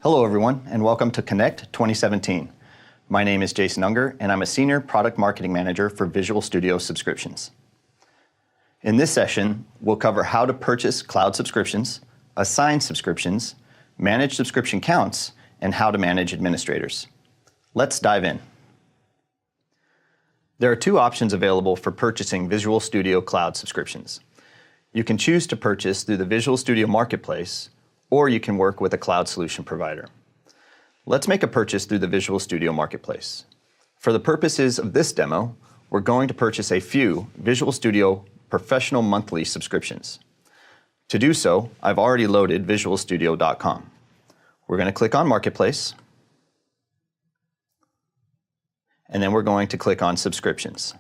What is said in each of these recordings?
Hello everyone, and welcome to Connect 2017. My name is Jason Unger, and I'm a Senior Product Marketing Manager for Visual Studio Subscriptions. In this session, we'll cover how to purchase cloud subscriptions, assign subscriptions, manage subscription counts, and how to manage administrators. Let's dive in. There are two options available for purchasing Visual Studio Cloud subscriptions. You can choose to purchase through the Visual Studio Marketplace, or you can work with a cloud solution provider. Let's make a purchase through the Visual Studio Marketplace. For the purposes of this demo, we're going to purchase a few Visual Studio Professional monthly subscriptions. To do so, I've already loaded visualstudio.com. We're going to click on Marketplace, and then we're going to click on Subscriptions.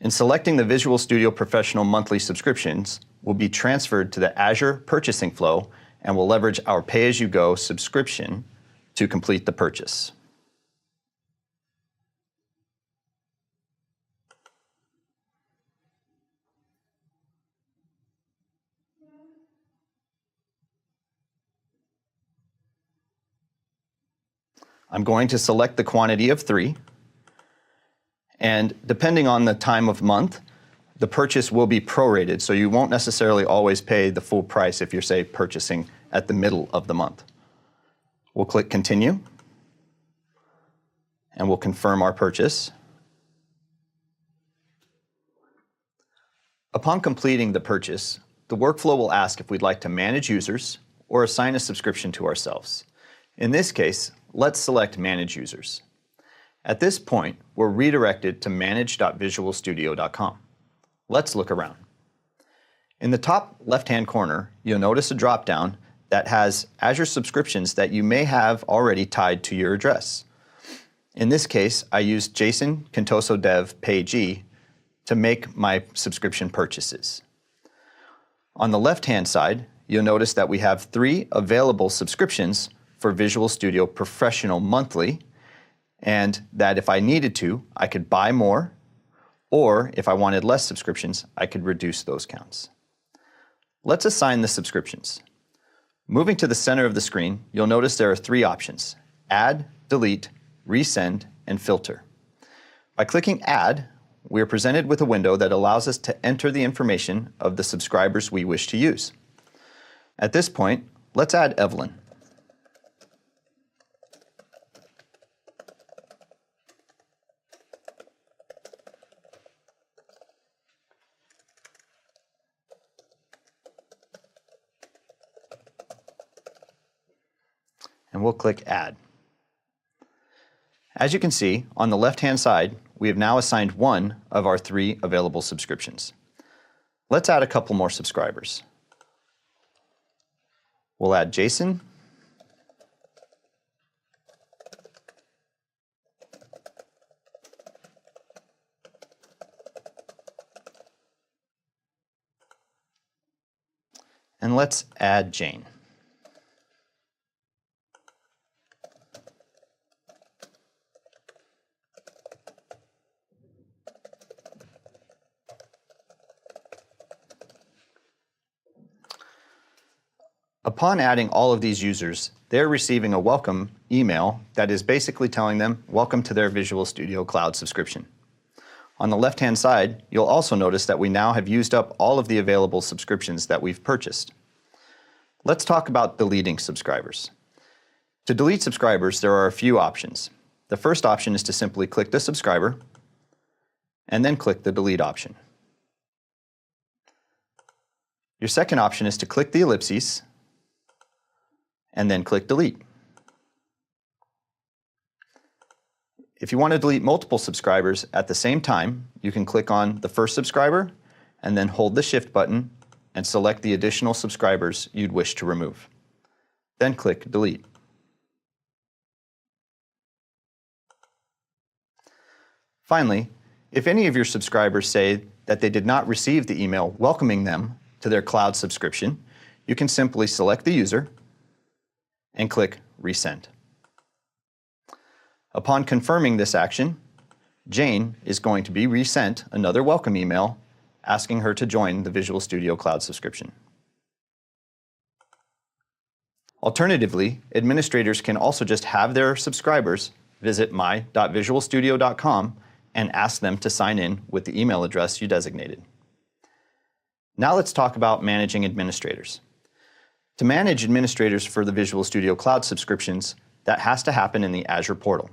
In selecting the Visual Studio Professional monthly subscriptions, we'll be transferred to the Azure purchasing flow and will leverage our pay-as-you-go subscription to complete the purchase. I'm going to select the quantity of 3, and depending on the time of month, the purchase will be prorated, so you won't necessarily always pay the full price if you're, say, purchasing at the middle of the month. We'll click Continue, and we'll confirm our purchase. Upon completing the purchase, the workflow will ask if we'd like to manage users or assign a subscription to ourselves. In this case, let's select Manage Users. At this point, we're redirected to manage.visualstudio.com. Let's look around. In the top left-hand corner, you'll notice a drop-down that has Azure subscriptions that you may have already tied to your address. In this case, I used Jason Contoso Dev PayG to make my subscription purchases. On the left-hand side, you'll notice that we have 3 available subscriptions for Visual Studio Professional monthly, and that if I needed to, I could buy more, or if I wanted less subscriptions, I could reduce those counts. Let's assign the subscriptions. Moving to the center of the screen, you'll notice there are 3 options: Add, Delete, Resend, and Filter. By clicking Add, we are presented with a window that allows us to enter the information of the subscribers we wish to use. At this point, let's add Evelyn. And we'll click Add. As you can see, on the left-hand side, we have now assigned 1 of our 3 available subscriptions. Let's add a couple more subscribers. We'll add Jason, and let's add Jane. Upon adding all of these users, they're receiving a welcome email that is basically telling them, welcome to their Visual Studio Cloud subscription. On the left-hand side, you'll also notice that we now have used up all of the available subscriptions that we've purchased. Let's talk about deleting subscribers. To delete subscribers, there are a few options. The first option is to simply click the subscriber, and then click the Delete option. Your second option is to click the ellipses, and then click Delete. If you want to delete multiple subscribers at the same time, you can click on the first subscriber and then hold the Shift button and select the additional subscribers you'd wish to remove. Then click Delete. Finally, if any of your subscribers say that they did not receive the email welcoming them to their cloud subscription, you can simply select the user and click Resend. Upon confirming this action, Jane is going to be resent another welcome email asking her to join the Visual Studio Cloud subscription. Alternatively, administrators can also just have their subscribers visit my.visualstudio.com and ask them to sign in with the email address you designated. Now let's talk about managing administrators. To manage administrators for the Visual Studio Cloud subscriptions, that has to happen in the Azure portal.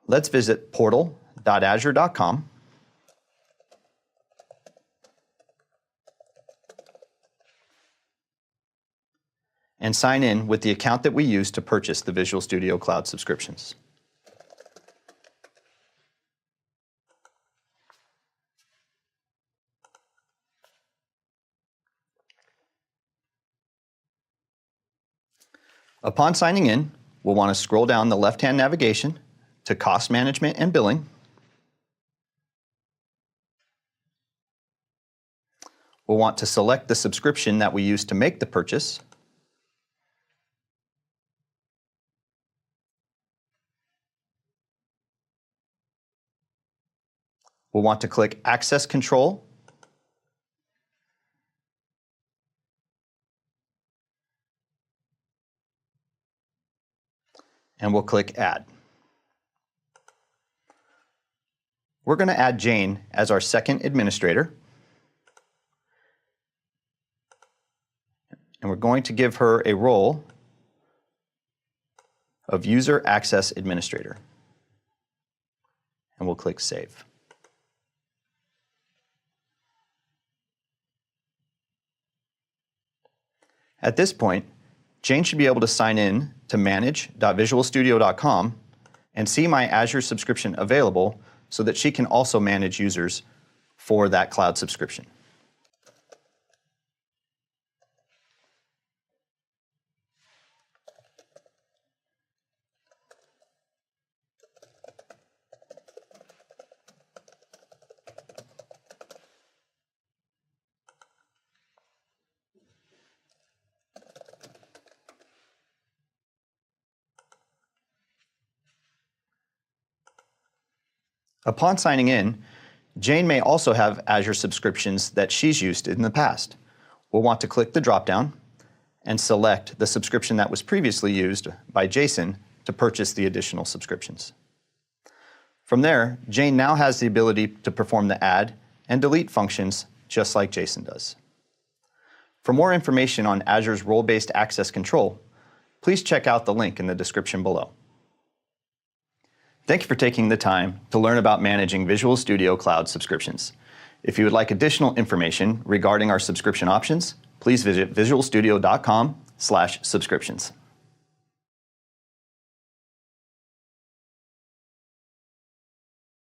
Let's visit portal.azure.com and sign in with the account that we use to purchase the Visual Studio Cloud subscriptions. Upon signing in, we'll want to scroll down the left-hand navigation to Cost Management and Billing. We'll want to select the subscription that we use to make the purchase. We'll want to click Access Control. And we'll click Add. We're going to add Jane as our second administrator. And we're going to give her a role of User Access Administrator. And we'll click Save. At this point, Jane should be able to sign in to manage.visualstudio.com and see my Azure subscription available so that she can also manage users for that cloud subscription. Upon signing in, Jane may also have Azure subscriptions that she's used in the past. We'll want to click the drop-down and select the subscription that was previously used by Jason to purchase the additional subscriptions. From there, Jane now has the ability to perform the add and delete functions just like Jason does. For more information on Azure's role-based access control, please check out the link in the description below. Thank you for taking the time to learn about managing Visual Studio Cloud subscriptions. If you would like additional information regarding our subscription options, please visit visualstudio.com/subscriptions.